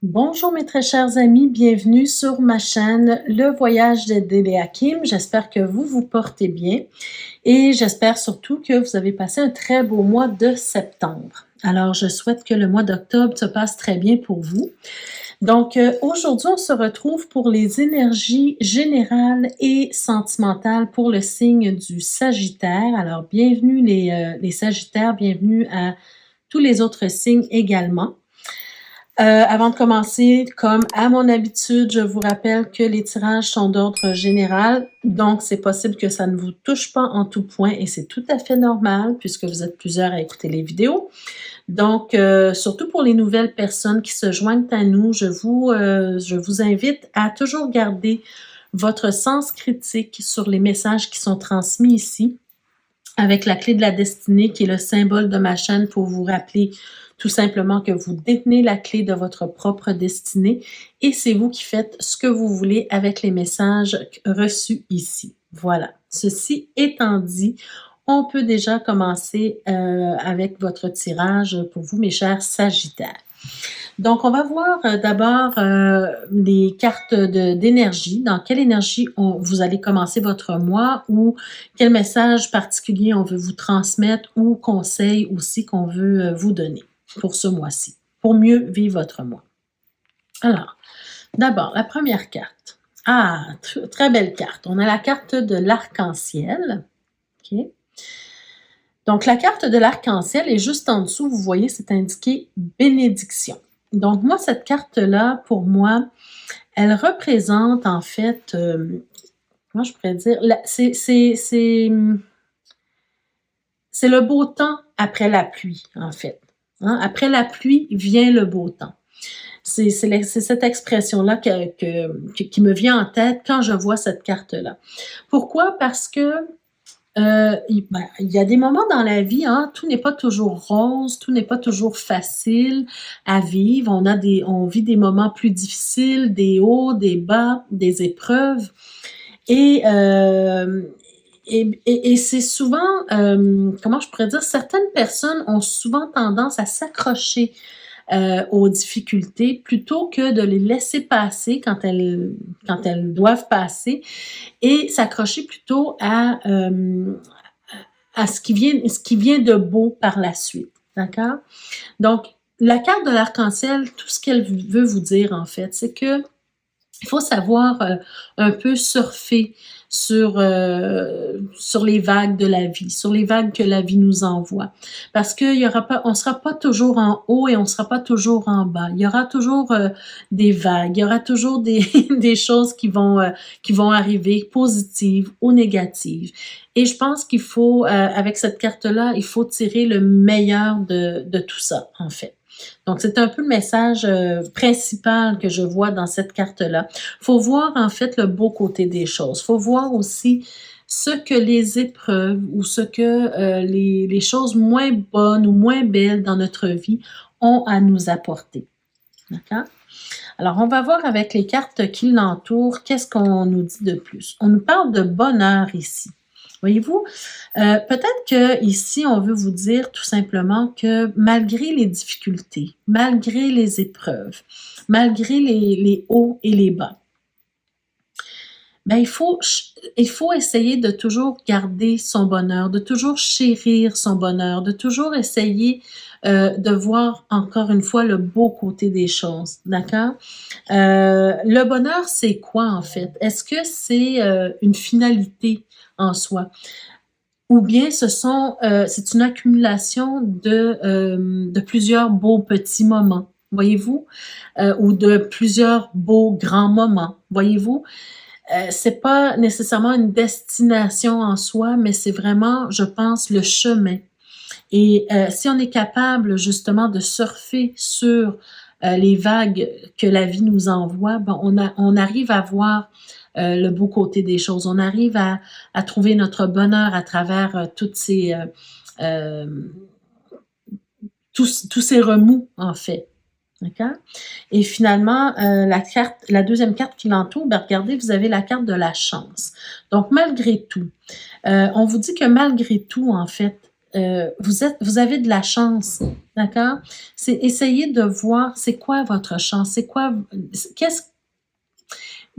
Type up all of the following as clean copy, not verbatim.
Bonjour mes très chers amis, bienvenue sur ma chaîne Le Voyage de Dédé Hakim. J'espère que vous vous portez bien et j'espère surtout que vous avez passé un très beau mois de septembre. Alors, je souhaite que le mois d'octobre se passe très bien pour vous. Donc, aujourd'hui, on se retrouve pour les énergies générales et sentimentales pour le signe du Sagittaire. Alors, bienvenue les Sagittaires, bienvenue à tous les autres signes également. Avant de commencer, comme à mon habitude, je vous rappelle que les tirages sont d'ordre général, donc c'est possible que ça ne vous touche pas en tout point et c'est tout à fait normal puisque vous êtes plusieurs à écouter les vidéos. Donc, surtout pour les nouvelles personnes qui se joignent à nous, je vous invite à toujours garder votre sens critique sur les messages qui sont transmis ici, avec la clé de la destinée qui est le symbole de ma chaîne pour vous rappeler tout simplement que vous détenez la clé de votre propre destinée et c'est vous qui faites ce que vous voulez avec les messages reçus ici. Voilà. Ceci étant dit, on peut déjà commencer avec votre tirage pour vous, mes chers Sagittaires. Donc, on va voir d'abord les cartes d'énergie. Dans quelle énergie vous allez commencer votre mois ou quel message particulier on veut vous transmettre ou conseil aussi qu'on veut vous donner pour ce mois-ci, pour mieux vivre votre mois. Alors, d'abord, la première carte. Ah, très belle carte. On a la carte de l'arc-en-ciel. OK. Donc, la carte de l'arc-en-ciel est juste en dessous. Vous voyez, c'est indiqué bénédiction. Donc, moi, cette carte-là, pour moi, elle représente en fait, comment je pourrais dire, c'est le beau temps après la pluie, en fait. Hein? Après la pluie vient le beau temps. C'est cette expression-là qui me vient en tête quand je vois cette carte-là. Pourquoi? Parce que il y a des moments dans la vie, hein, tout n'est pas toujours rose, tout n'est pas toujours facile à vivre. On vit des moments plus difficiles, des hauts, des bas, des épreuves. Et c'est souvent, comment je pourrais dire, certaines personnes ont souvent tendance à s'accrocher aux difficultés plutôt que de les laisser passer quand elles doivent passer et s'accrocher plutôt à ce qui vient de beau par la suite. D'accord? Donc, la carte de l'arc-en-ciel, tout ce qu'elle veut vous dire, en fait, c'est que il faut savoir un peu surfer sur les vagues de la vie, sur les vagues que la vie nous envoie. Parce que on sera pas toujours en haut et on sera pas toujours en bas. Il y aura toujours des vagues, il y aura toujours des choses qui vont arriver, positives ou négatives. Et je pense qu'il faut, avec cette carte-là, il faut tirer le meilleur de tout ça, en fait. Donc, c'est un peu le message principal que je vois dans cette carte-là. Il faut voir en fait le beau côté des choses. Il faut voir aussi ce que les épreuves ou ce que les choses moins bonnes ou moins belles dans notre vie ont à nous apporter. D'accord? Alors, on va voir avec les cartes qui l'entourent, qu'est-ce qu'on nous dit de plus. On nous parle de bonheur ici. Voyez-vous, peut-être que ici on veut vous dire tout simplement que malgré les difficultés, malgré les épreuves, malgré les hauts et les bas, ben il faut essayer de toujours garder son bonheur, de toujours chérir son bonheur, de toujours essayer de voir encore une fois le beau côté des choses, d'accord? Le bonheur, c'est quoi en fait? Est-ce que c'est une finalité en soi? Ou bien c'est une accumulation de plusieurs beaux petits moments, voyez-vous? Ou de plusieurs beaux grands moments, voyez-vous? C'est pas nécessairement une destination en soi, mais c'est vraiment, je pense, le chemin. Et si on est capable justement de surfer sur les vagues que la vie nous envoie, ben on arrive à voir le beau côté des choses. On arrive à trouver notre bonheur à travers toutes ces tous ces remous, en fait. D'accord? Et finalement, la deuxième carte qui l'entoure, ben regardez, vous avez la carte de la chance. Donc, malgré tout, on vous dit que malgré tout, en fait, vous avez de la chance, d'accord? C'est essayer de voir c'est quoi votre chance, c'est quoi, qu'est-ce,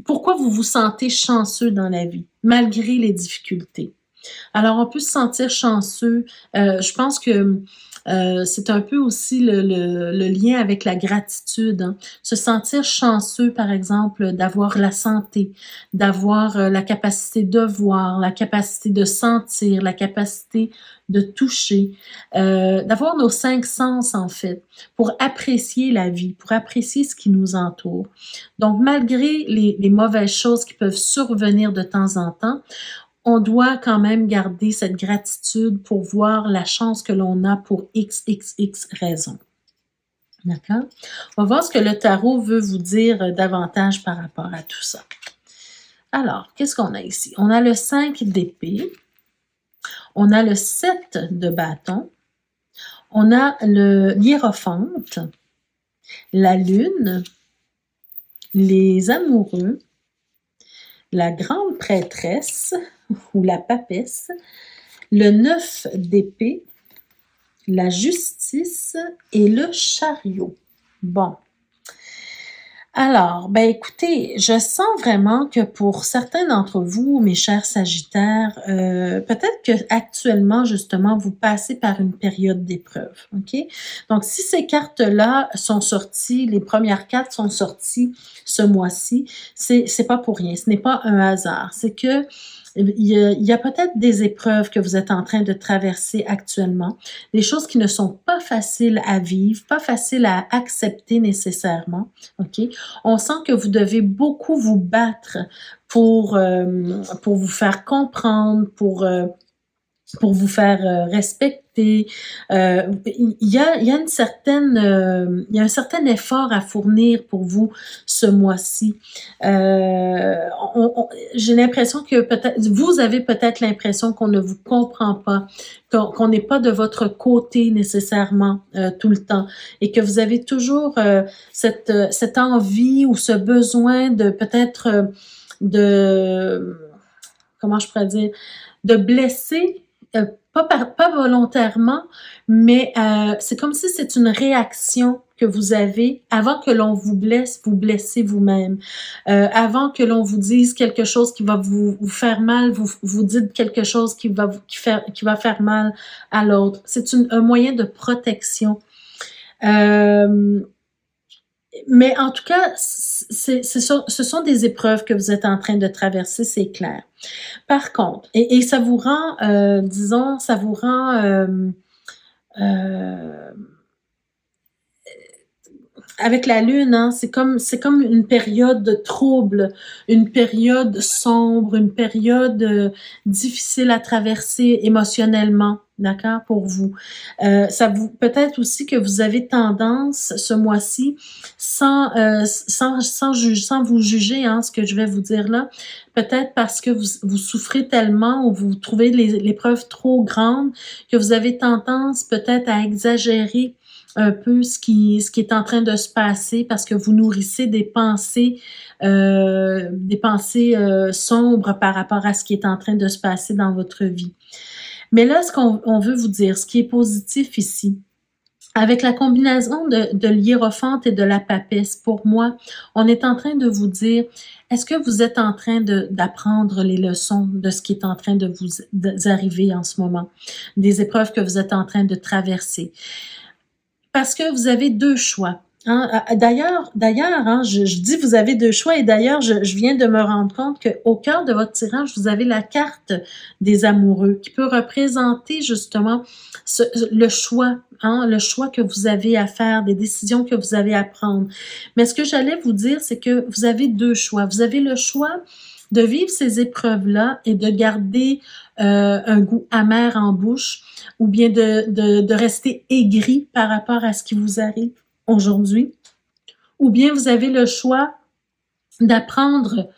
pourquoi vous vous sentez chanceux dans la vie, malgré les difficultés. Alors, on peut se sentir chanceux. Je pense que c'est un peu aussi le lien avec la gratitude, hein. Se sentir chanceux, par exemple, d'avoir la santé, d'avoir la capacité de voir, la capacité de sentir, la capacité de toucher, d'avoir nos cinq sens, en fait, pour apprécier la vie, pour apprécier ce qui nous entoure. Donc, malgré les mauvaises choses qui peuvent survenir de temps en temps, on doit quand même garder cette gratitude pour voir la chance que l'on a pour XXX raisons. D'accord? On va voir ce que le tarot veut vous dire davantage par rapport à tout ça. Alors, qu'est-ce qu'on a ici? On a le 5 d'épée, on a le 7 de bâton, on a le hiérophante, la lune, les amoureux, la grande prêtresse ou la papesse, le 9 d'épée, la justice et le chariot. Bon. Alors, ben écoutez, je sens vraiment que pour certains d'entre vous, mes chers Sagittaires, peut-être que actuellement, justement, vous passez par une période d'épreuve, OK? Donc, si ces cartes-là sont sorties, les premières cartes sont sorties ce mois-ci, c'est pas pour rien, ce n'est pas un hasard. C'est que il y a peut-être des épreuves que vous êtes en train de traverser actuellement, des choses qui ne sont pas faciles à vivre, pas faciles à accepter nécessairement, OK? On sent que vous devez beaucoup vous battre pour vous faire comprendre, pour vous faire respecter. Il y a une certaine, il y a un certain effort à fournir pour vous ce mois-ci. J'ai l'impression que peut-être, vous avez peut-être l'impression qu'on ne vous comprend pas, qu'on n'est pas de votre côté nécessairement tout le temps, et que vous avez toujours cette envie ou ce besoin de peut-être comment je pourrais dire, de blesser, pas volontairement, mais c'est comme si c'est une réaction que vous avez avant que l'on vous blesse, vous blessez vous-même. Avant que l'on vous dise quelque chose qui va vous faire mal, vous dites quelque chose qui va faire mal à l'autre. C'est un moyen de protection. Mais en tout cas, ce sont des épreuves que vous êtes en train de traverser, c'est clair. Par contre, et ça vous rend, disons, ça vous rend avec la lune, hein, c'est comme une période de trouble, une période sombre, une période difficile à traverser émotionnellement, d'accord, pour vous. Ça vous peut-être aussi que vous avez tendance ce mois-ci, sans vous juger, hein, ce que je vais vous dire là, peut-être parce que vous souffrez tellement ou vous trouvez l'épreuve trop grande que vous avez tendance peut-être à exagérer un peu ce qui est en train de se passer parce que vous nourrissez des pensées sombres par rapport à ce qui est en train de se passer dans votre vie. Mais là, ce qu'on veut vous dire, ce qui est positif ici, avec la combinaison de l'hiérophante et de la papesse, pour moi, on est en train de vous dire, est-ce que vous êtes en train d'apprendre les leçons de ce qui est en train de vous arriver en ce moment, des épreuves que vous êtes en train de traverser? Parce que vous avez deux choix. Hein. D'ailleurs, hein, je dis vous avez deux choix, et d'ailleurs, je viens de me rendre compte qu'au cœur de votre tirage, vous avez la carte des amoureux qui peut représenter justement le choix, hein, le choix que vous avez à faire, des décisions que vous avez à prendre. Mais ce que j'allais vous dire, c'est que vous avez deux choix. Vous avez le choix de vivre ces épreuves-là et de garder un goût amer en bouche, ou bien de rester aigri par rapport à ce qui vous arrive aujourd'hui, ou bien vous avez le choix d'apprendre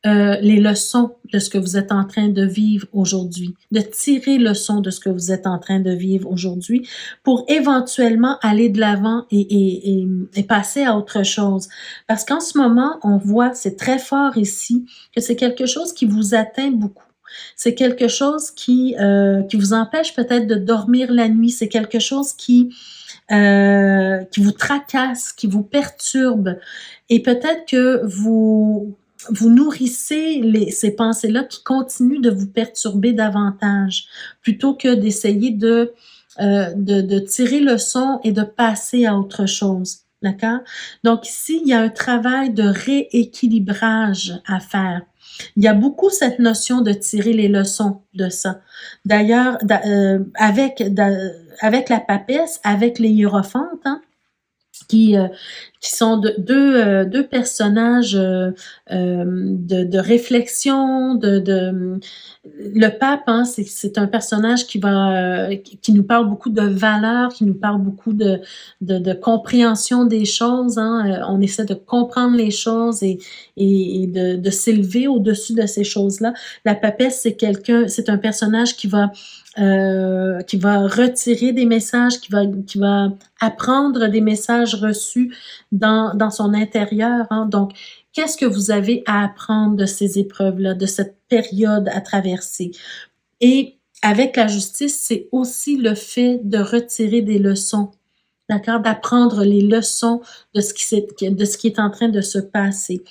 les leçons de ce que vous êtes en train de vivre aujourd'hui, de tirer leçon de ce que vous êtes en train de vivre aujourd'hui pour éventuellement aller de l'avant et passer à autre chose. Parce qu'en ce moment, on voit, c'est très fort ici, que c'est quelque chose qui vous atteint beaucoup. C'est quelque chose qui vous empêche peut-être de dormir la nuit. C'est quelque chose qui vous tracasse, qui vous perturbe. Et peut-être que vous nourrissez ces pensées-là qui continuent de vous perturber davantage, plutôt que d'essayer de tirer le son et de passer à autre chose. D'accord? Donc ici, il y a un travail de rééquilibrage à faire. Il y a beaucoup cette notion de tirer les leçons de ça. D'ailleurs, avec la papesse, avec les hiérophantes, hein, qui, euh, qui sont deux personnages de réflexion, le pape, hein, c'est un personnage qui nous parle beaucoup de valeurs, qui nous parle beaucoup de compréhension des choses, hein. On essaie de comprendre les choses et de s'élever au-dessus de ces choses-là. La papesse, c'est un personnage qui va retirer des messages, qui va apprendre des messages reçus dans son intérieur, hein. Donc, qu'est-ce que vous avez à apprendre de ces épreuves-là, de cette période à traverser? Et avec la justice, c'est aussi le fait de retirer des leçons, d'accord? D'apprendre les leçons de ce qui est en train de se passer.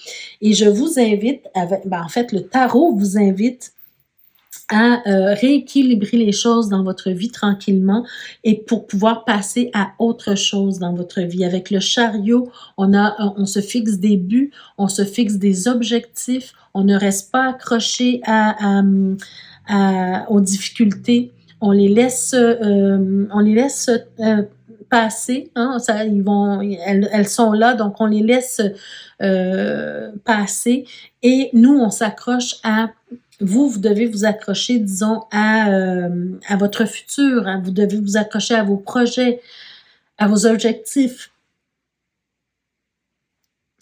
Et je vous invite, en fait, le tarot vous invite à rééquilibrer les choses dans votre vie tranquillement et pour pouvoir passer à autre chose dans votre vie. Avec le chariot, on se fixe des buts, on se fixe des objectifs, on ne reste pas accroché aux difficultés, on les laisse passer, hein, elles sont là, donc on les laisse passer et nous, on s'accroche à vous devez vous accrocher, disons, à votre futur, hein. Vous devez vous accrocher à vos projets, à vos objectifs,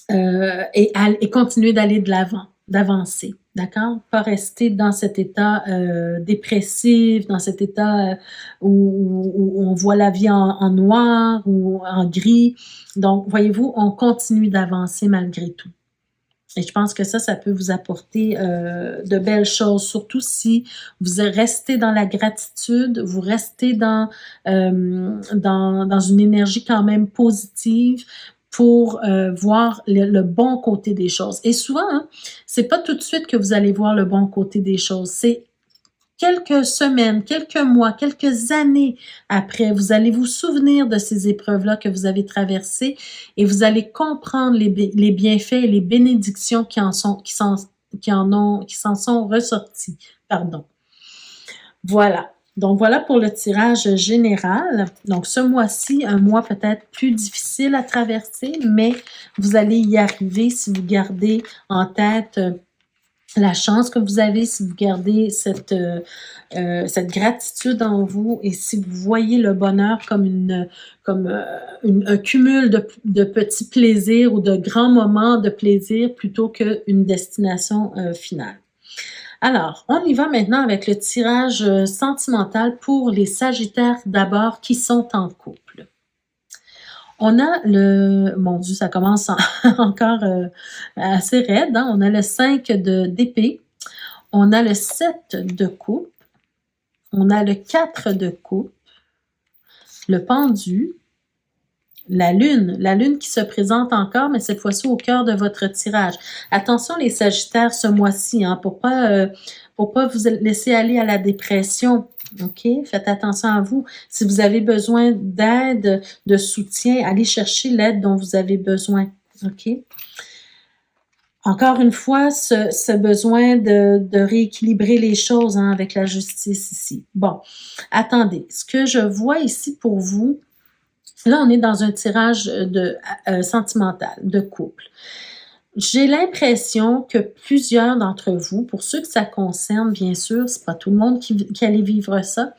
et continuer d'aller de l'avant, d'avancer, d'accord? Pas rester dans cet état dépressif, dans cet état où on voit la vie en noir ou en gris. Donc, voyez-vous, on continue d'avancer malgré tout. Et je pense que ça peut vous apporter de belles choses, surtout si vous restez dans la gratitude, vous restez dans une énergie quand même positive pour voir le bon côté des choses. Et souvent, hein, c'est pas tout de suite que vous allez voir le bon côté des choses. C'est quelques semaines, quelques mois, quelques années après, vous allez vous souvenir de ces épreuves-là que vous avez traversées et vous allez comprendre les bienfaits et les bénédictions qui s'en sont ressorties. Pardon. Voilà. Donc, voilà pour le tirage général. Donc, ce mois-ci, un mois peut-être plus difficile à traverser, mais vous allez y arriver si vous gardez en tête la chance que vous avez, si vous gardez cette gratitude en vous et si vous voyez le bonheur comme un cumul de petits plaisirs ou de grands moments de plaisir plutôt qu'une destination finale. Alors, on y va maintenant avec le tirage sentimental pour les Sagittaires d'abord qui sont en couple. On a mon Dieu, ça commence encore assez raide, hein? On a le 5 d'épée, on a le 7 de coupe, on a le 4 de coupe, le pendu, la lune qui se présente encore, mais cette fois-ci au cœur de votre tirage. Attention les Sagittaires ce mois-ci, hein, pour pas vous laisser aller à la dépression. OK? Faites attention à vous. Si vous avez besoin d'aide, de soutien, allez chercher l'aide dont vous avez besoin. OK? Encore une fois, ce besoin de rééquilibrer les choses, hein, avec la justice ici. Bon, attendez. Ce que je vois ici pour vous, là, on est dans un tirage sentimental, de couple. J'ai l'impression que plusieurs d'entre vous, pour ceux que ça concerne, bien sûr, c'est pas tout le monde qui allait vivre ça,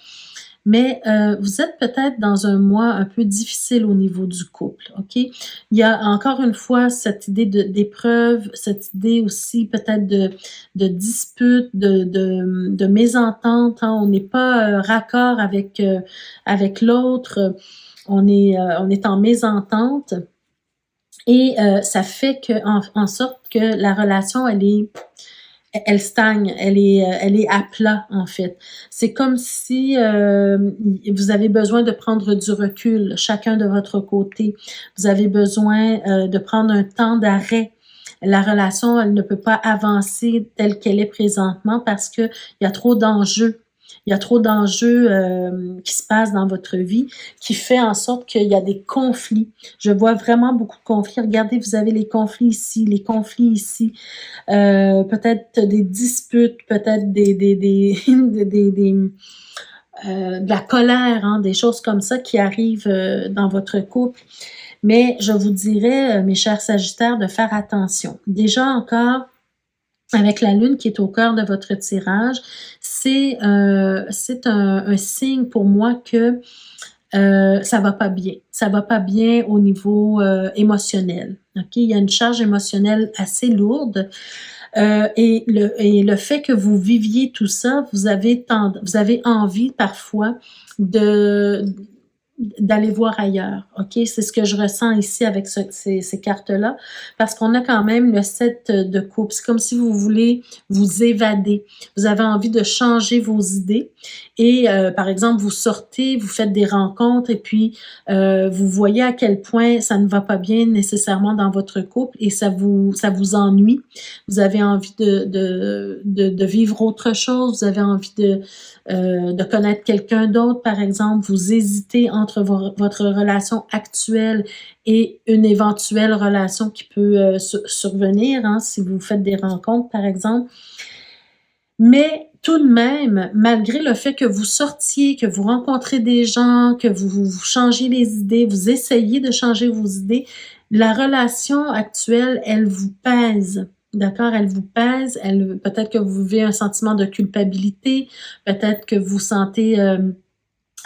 mais vous êtes peut-être dans un mois un peu difficile au niveau du couple, OK? Il y a encore une fois cette idée d'épreuve, cette idée aussi peut-être de dispute, de mésentente, hein. On n'est pas raccord avec l'autre, on est en mésentente. Et ça fait en sorte que la relation, elle elle stagne, elle est à plat, en fait. C'est comme si vous avez besoin de prendre du recul, chacun de votre côté. Vous avez besoin de prendre un temps d'arrêt. La relation, elle ne peut pas avancer telle qu'elle est présentement parce qu'il y a trop d'enjeux. Il y a trop d'enjeux qui se passent dans votre vie qui fait en sorte qu'il y a des conflits. Je vois vraiment beaucoup de conflits. Regardez, vous avez les conflits ici, les conflits ici, peut-être des disputes, peut-être de la colère, hein, des choses comme ça qui arrivent dans votre couple. Mais je vous dirais, mes chers Sagittaires, de faire attention. Déjà encore, avec la lune qui est au cœur de votre tirage, c'est un signe pour moi que ça va pas bien. Ça va pas bien au niveau émotionnel. Ok, il y a une charge émotionnelle assez lourde. Et le fait que vous viviez tout ça, vous avez envie parfois de d'aller voir ailleurs, ok? C'est ce que je ressens ici avec ces cartes-là, parce qu'on a quand même le 7 de coupe. C'est comme si vous voulez vous évader. Vous avez envie de changer vos idées et, par exemple, vous sortez, vous faites des rencontres et puis vous voyez à quel point ça ne va pas bien nécessairement dans votre couple et ça vous ennuie. Vous avez envie de vivre autre chose, vous avez envie de connaître quelqu'un d'autre, par exemple, vous hésitez entre votre relation actuelle et une éventuelle relation qui peut survenir, hein, si vous faites des rencontres, par exemple. Mais tout de même, malgré le fait que vous sortiez, que vous rencontrez des gens, que vous changez les idées, vous essayez de changer vos idées, la relation actuelle, elle vous pèse. D'accord? Elle vous pèse. Peut-être que vous vivez un sentiment de culpabilité. Peut-être que vous sentez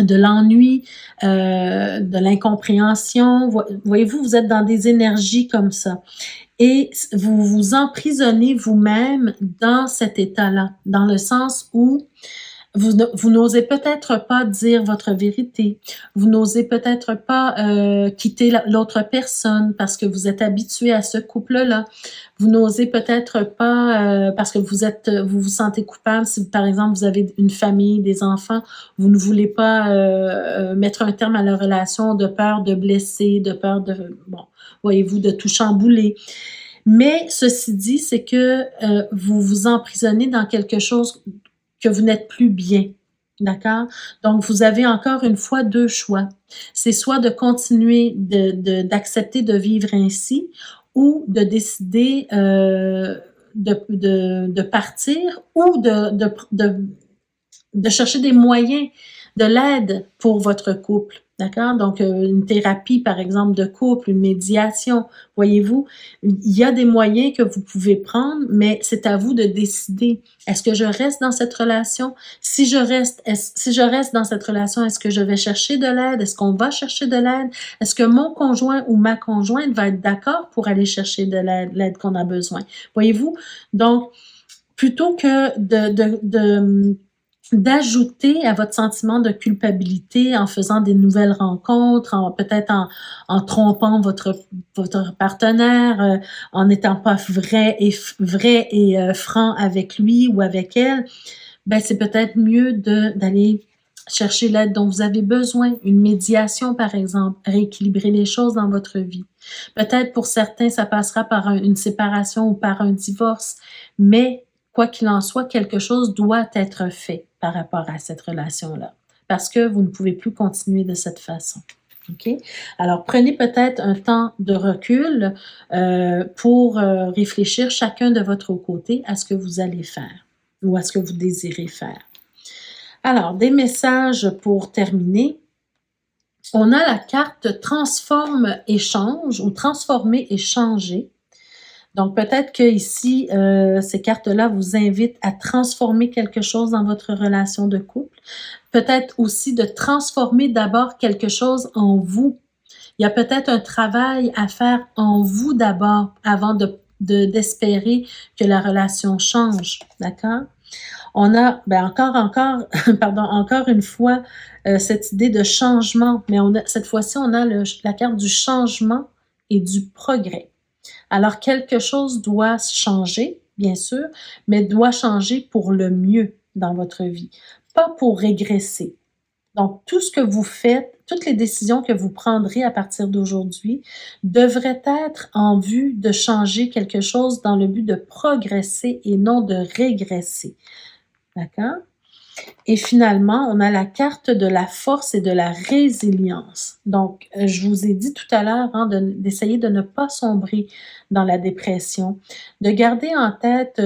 de l'ennui, de l'incompréhension. Voyez-vous, vous êtes dans des énergies comme ça. Et vous vous emprisonnez vous-même dans cet état-là, dans le sens où vous n'osez peut-être pas dire votre vérité. Vous n'osez peut-être pas quitter l'autre personne parce que vous êtes habitué à ce couple-là. Vous n'osez peut-être pas parce que vous vous sentez coupable. Si par exemple vous avez une famille, des enfants, vous ne voulez pas mettre un terme à la relation de peur de blesser, de peur de voyez-vous, de tout chambouler. Mais ceci dit, c'est que vous vous emprisonnez dans quelque chose que vous n'êtes plus bien. D'accord? Donc, vous avez encore une fois deux choix. C'est soit de continuer d'accepter de vivre ainsi ou de décider de partir ou de chercher des moyens, de l'aide pour votre couple. D'accord? Donc, une thérapie, par exemple, de couple, une médiation. Voyez-vous, il y a des moyens que vous pouvez prendre, mais c'est à vous de décider. Est-ce que je reste dans cette relation? Si je reste dans cette relation, est-ce que je vais chercher de l'aide? Est-ce qu'on va chercher de l'aide? Est-ce que mon conjoint ou ma conjointe va être d'accord pour aller chercher de l'aide qu'on a besoin? Voyez-vous? Donc, plutôt que d'ajouter à votre sentiment de culpabilité en faisant des nouvelles rencontres, peut-être en trompant votre partenaire, en n'étant pas vrai et franc avec lui ou avec elle, ben c'est peut-être mieux d'aller chercher l'aide dont vous avez besoin, une médiation par exemple, rééquilibrer les choses dans votre vie. Peut-être pour certains, ça passera par une séparation ou par un divorce, mais quoi qu'il en soit, quelque chose doit être fait par rapport à cette relation-là, parce que vous ne pouvez plus continuer de cette façon. OK? Alors, prenez peut-être un temps de recul pour réfléchir chacun de votre côté à ce que vous allez faire ou à ce que vous désirez faire. Alors, des messages pour terminer. On a la carte transforme, échange ou transformer et changer. Donc, peut-être que ici, ces cartes-là vous invitent à transformer quelque chose dans votre relation de couple. Peut-être aussi de transformer d'abord quelque chose en vous. Il y a peut-être un travail à faire en vous d'abord avant d'espérer que la relation change. D'accord? On a, encore une fois, cette idée de changement, mais cette fois-ci, on a la carte du changement et du progrès. Alors, quelque chose doit changer, bien sûr, mais doit changer pour le mieux dans votre vie, pas pour régresser. Donc, tout ce que vous faites, toutes les décisions que vous prendrez à partir d'aujourd'hui devraient être en vue de changer quelque chose dans le but de progresser et non de régresser. D'accord? Et finalement, on a la carte de la force et de la résilience. Donc, je vous ai dit tout à l'heure d'essayer de ne pas sombrer dans la dépression, de garder en tête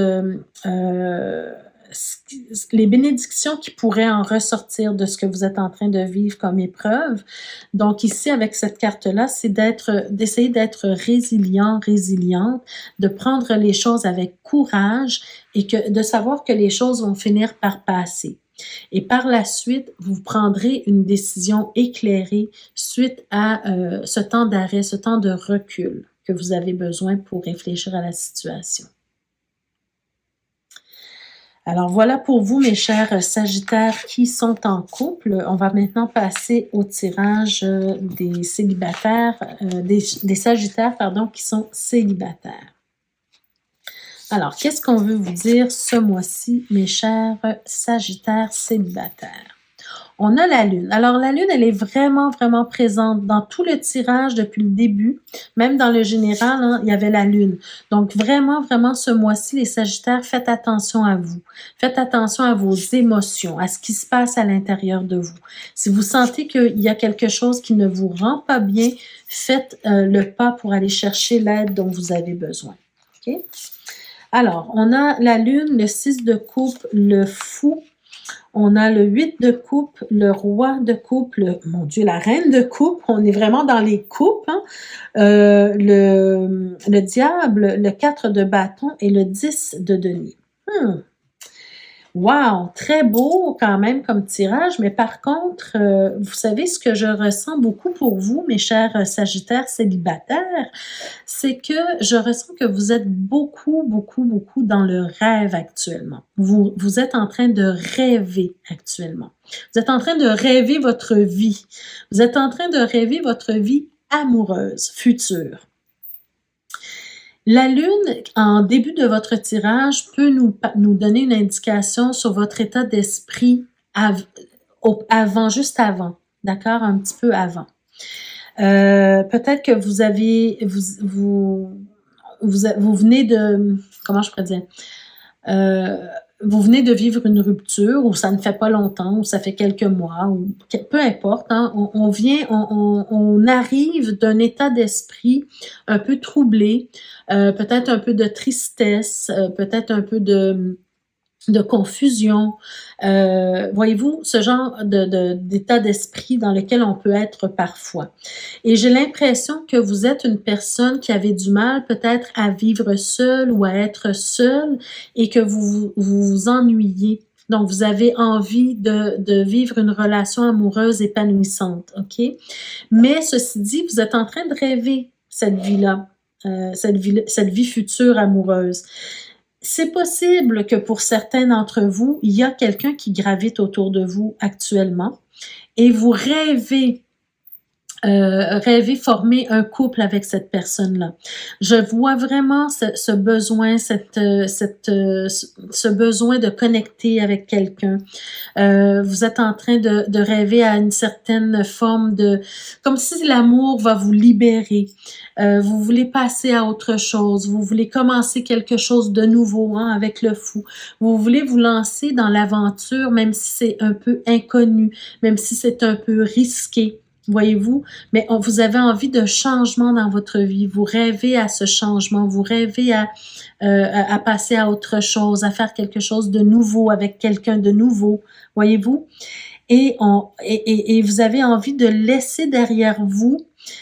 les bénédictions qui pourraient en ressortir de ce que vous êtes en train de vivre comme épreuve. Donc ici, avec cette carte-là, c'est d'essayer d'être résilient, résiliente, de prendre les choses avec courage et de savoir que les choses vont finir par passer. Et par la suite, vous prendrez une décision éclairée suite à ce temps d'arrêt, ce temps de recul que vous avez besoin pour réfléchir à la situation. Alors voilà pour vous, mes chers Sagittaires qui sont en couple. On va maintenant passer au tirage des célibataires, des Sagittaires, pardon, qui sont célibataires. Alors, qu'est-ce qu'on veut vous dire ce mois-ci, mes chers Sagittaires célibataires? On a la Lune. Alors, la Lune, elle est vraiment, vraiment présente dans tout le tirage depuis le début. Même dans le général, hein, il y avait la Lune. Donc, vraiment, vraiment, ce mois-ci, les Sagittaires, faites attention à vous. Faites attention à vos émotions, à ce qui se passe à l'intérieur de vous. Si vous sentez qu'il y a quelque chose qui ne vous rend pas bien, faites le pas pour aller chercher l'aide dont vous avez besoin. OK? Alors, on a la Lune, le 6 de coupe, le Fou. On a le 8 de coupe, le roi de coupe, mon Dieu, la reine de coupe. On est vraiment dans les coupes. Hein? Le diable, le 4 de bâton et le 10 de denier. Wow, très beau quand même comme tirage, mais par contre, vous savez ce que je ressens beaucoup pour vous, mes chers Sagittaires célibataires, c'est que je ressens que vous êtes beaucoup, beaucoup, beaucoup dans le rêve actuellement. Vous êtes en train de rêver actuellement. Vous êtes en train de rêver votre vie. Vous êtes en train de rêver votre vie amoureuse, future. La Lune, en début de votre tirage, peut nous donner une indication sur votre état d'esprit avant, juste avant, d'accord? Un petit peu avant. Peut-être que vous venez de, comment je pourrais dire? Vous venez de vivre une rupture, ou ça ne fait pas longtemps, ou ça fait quelques mois, ou peu importe. Hein, on arrive d'un état d'esprit un peu troublé, peut-être un peu de tristesse, peut-être un peu de confusion. Voyez-vous, ce genre d'état d'esprit dans lequel on peut être parfois. Et j'ai l'impression que vous êtes une personne qui avait du mal peut-être à vivre seule ou à être seule et que vous vous ennuyez. Donc, vous avez envie de vivre une relation amoureuse épanouissante, OK? Mais ceci dit, vous êtes en train de rêver cette vie-là, cette vie future amoureuse. C'est possible que pour certains d'entre vous, il y a quelqu'un qui gravite autour de vous actuellement et vous rêvez former un couple avec cette personne-là. Je vois vraiment ce besoin, ce besoin de connecter avec quelqu'un. Vous êtes en train de rêver à une certaine forme comme si l'amour va vous libérer. Vous voulez passer à autre chose. Vous voulez commencer quelque chose de nouveau, hein, avec le Fou. Vous voulez vous lancer dans l'aventure, même si c'est un peu inconnu, même si c'est un peu risqué. Voyez-vous, mais vous avez envie de changement dans votre vie, vous rêvez à ce changement, vous rêvez à passer à autre chose, à faire quelque chose de nouveau avec quelqu'un de nouveau, voyez-vous, et vous avez envie de laisser derrière vous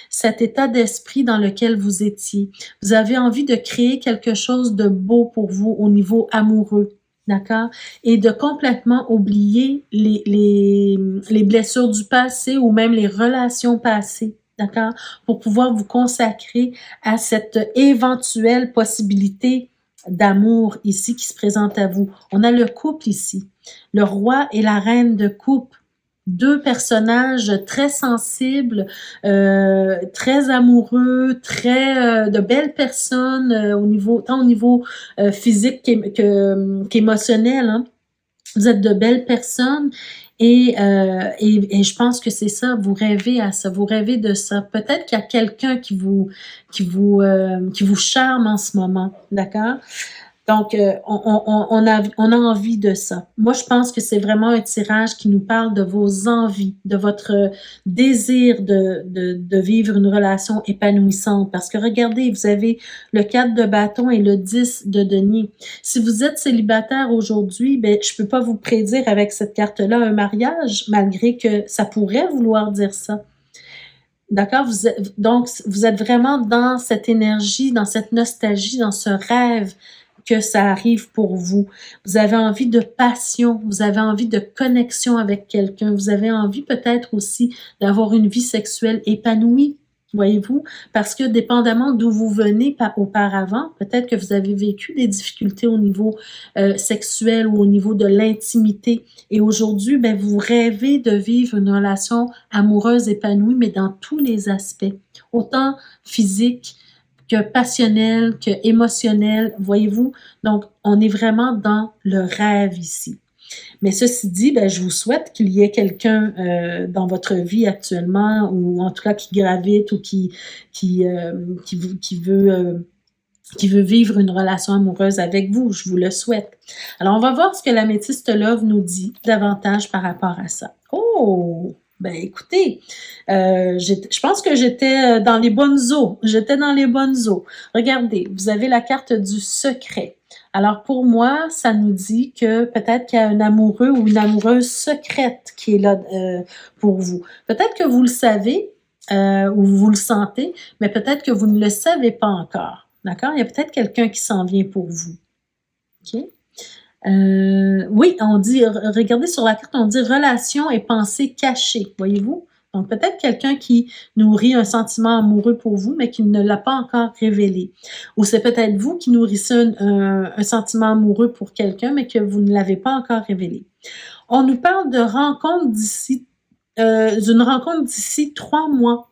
cet état d'esprit dans lequel vous étiez. Vous avez envie de créer quelque chose de beau pour vous au niveau amoureux. D'accord? Et de complètement oublier les blessures du passé ou même les relations passées, d'accord? Pour pouvoir vous consacrer à cette éventuelle possibilité d'amour ici qui se présente à vous. On a le couple ici, le roi et la reine de coupe. 2 personnages très sensibles, très amoureux, très, de belles personnes, au niveau tant au niveau, physique qu'émotionnel, hein. Vous êtes de belles personnes et je pense que c'est ça, vous rêvez à ça, vous rêvez de ça. Peut-être qu'il y a quelqu'un qui vous charme en ce moment, d'accord? Donc, on a envie de ça. Moi, je pense que c'est vraiment un tirage qui nous parle de vos envies, de votre désir de vivre une relation épanouissante. Parce que regardez, vous avez le 4 de bâton et le 10 de denier. Si vous êtes célibataire aujourd'hui, ben, je peux pas vous prédire avec cette carte-là un mariage, malgré que ça pourrait vouloir dire ça. D'accord? Donc, vous êtes vraiment dans cette énergie, dans cette nostalgie, dans ce rêve que ça arrive pour vous. Vous avez envie de passion, vous avez envie de connexion avec quelqu'un, vous avez envie peut-être aussi d'avoir une vie sexuelle épanouie, voyez-vous? Parce que dépendamment d'où vous venez auparavant, peut-être que vous avez vécu des difficultés au niveau sexuel ou au niveau de l'intimité. Et aujourd'hui, ben, vous rêvez de vivre une relation amoureuse épanouie, mais dans tous les aspects, autant physique, que passionnel, que émotionnel, voyez-vous? Donc, on est vraiment dans le rêve ici. Mais ceci dit, ben, je vous souhaite qu'il y ait quelqu'un dans votre vie actuellement, ou en tout cas qui gravite ou qui veut vivre une relation amoureuse avec vous. Je vous le souhaite. Alors, on va voir ce que l'améthyste Love nous dit davantage par rapport à ça. Oh! Ben écoutez, je pense que j'étais dans les bonnes eaux. J'étais dans les bonnes eaux. Regardez, vous avez la carte du secret. Alors pour moi, ça nous dit que peut-être qu'il y a un amoureux ou une amoureuse secrète qui est là pour vous. Peut-être que vous le savez ou vous le sentez, mais peut-être que vous ne le savez pas encore. D'accord? Il y a peut-être quelqu'un qui s'en vient pour vous. OK? Oui, on dit, regardez sur la carte, on dit relation et pensée cachée, voyez-vous? Donc, peut-être quelqu'un qui nourrit un sentiment amoureux pour vous, mais qui ne l'a pas encore révélé. Ou c'est peut-être vous qui nourrissez un sentiment amoureux pour quelqu'un, mais que vous ne l'avez pas encore révélé. On nous parle de d'une rencontre d'ici 3 mois.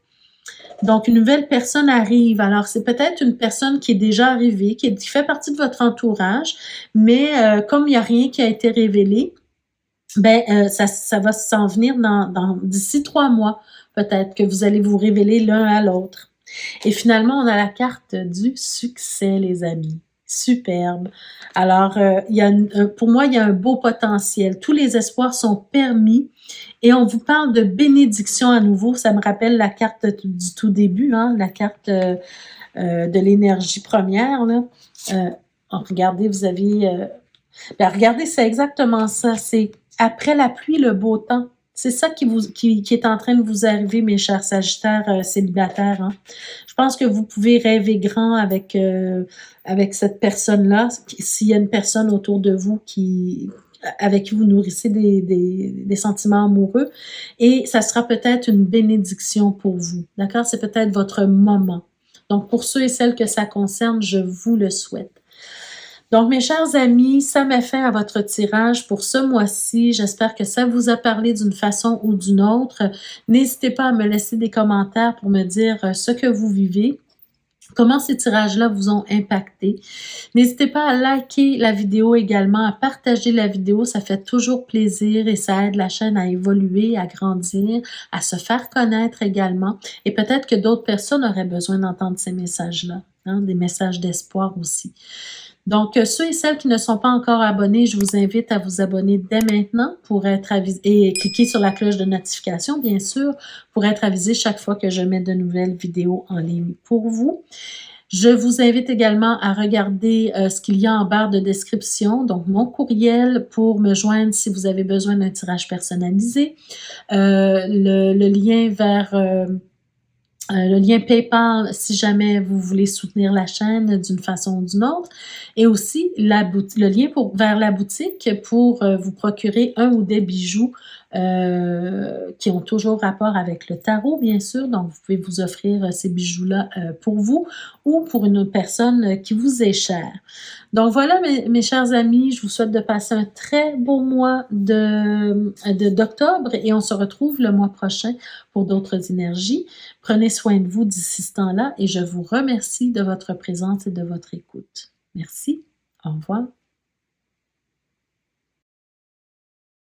Donc, une nouvelle personne arrive. Alors, c'est peut-être une personne qui est déjà arrivée, qui fait partie de votre entourage, mais comme il n'y a rien qui a été révélé, ben ça va s'en venir d'ici 3 mois, peut-être, que vous allez vous révéler l'un à l'autre. Et finalement, on a la carte du succès, les amis. Superbe. Alors, pour moi, il y a un beau potentiel. Tous les espoirs sont permis. Et on vous parle de bénédiction à nouveau. Ça me rappelle la carte du tout début, hein, la carte de l'énergie première. Là. Regardez, vous avez... regardez, c'est exactement ça. C'est après la pluie, le beau temps. C'est ça qui est en train de vous arriver, mes chers Sagittaires célibataires. Hein. Je pense que vous pouvez rêver grand avec cette personne-là. S'il y a une personne autour de vous avec qui vous nourrissez des sentiments amoureux, et ça sera peut-être une bénédiction pour vous. D'accord? C'est peut-être votre moment. Donc, pour ceux et celles que ça concerne, je vous le souhaite. Donc, mes chers amis, ça met fin à votre tirage pour ce mois-ci. J'espère que ça vous a parlé d'une façon ou d'une autre. N'hésitez pas à me laisser des commentaires pour me dire ce que vous vivez, comment ces tirages-là vous ont impacté. N'hésitez pas à liker la vidéo également, à partager la vidéo. Ça fait toujours plaisir et ça aide la chaîne à évoluer, à grandir, à se faire connaître également. Et peut-être que d'autres personnes auraient besoin d'entendre ces messages-là, hein, des messages d'espoir aussi. Donc, ceux et celles qui ne sont pas encore abonnés, je vous invite à vous abonner dès maintenant pour être avisé et cliquer sur la cloche de notification, bien sûr, pour être avisé chaque fois que je mets de nouvelles vidéos en ligne pour vous. Je vous invite également à regarder ce qu'il y a en barre de description, donc mon courriel pour me joindre si vous avez besoin d'un tirage personnalisé, le lien vers... le lien PayPal si jamais vous voulez soutenir la chaîne d'une façon ou d'une autre, et aussi le lien vers la boutique pour vous procurer un ou des bijoux qui ont toujours rapport avec le tarot, bien sûr. Donc, vous pouvez vous offrir ces bijoux-là pour vous ou pour une autre personne qui vous est chère. Donc voilà, mes chers amis, je vous souhaite de passer un très beau mois d'octobre et on se retrouve le mois prochain pour d'autres énergies. Prenez soin de vous d'ici ce temps-là et je vous remercie de votre présence et de votre écoute. Merci. Au revoir.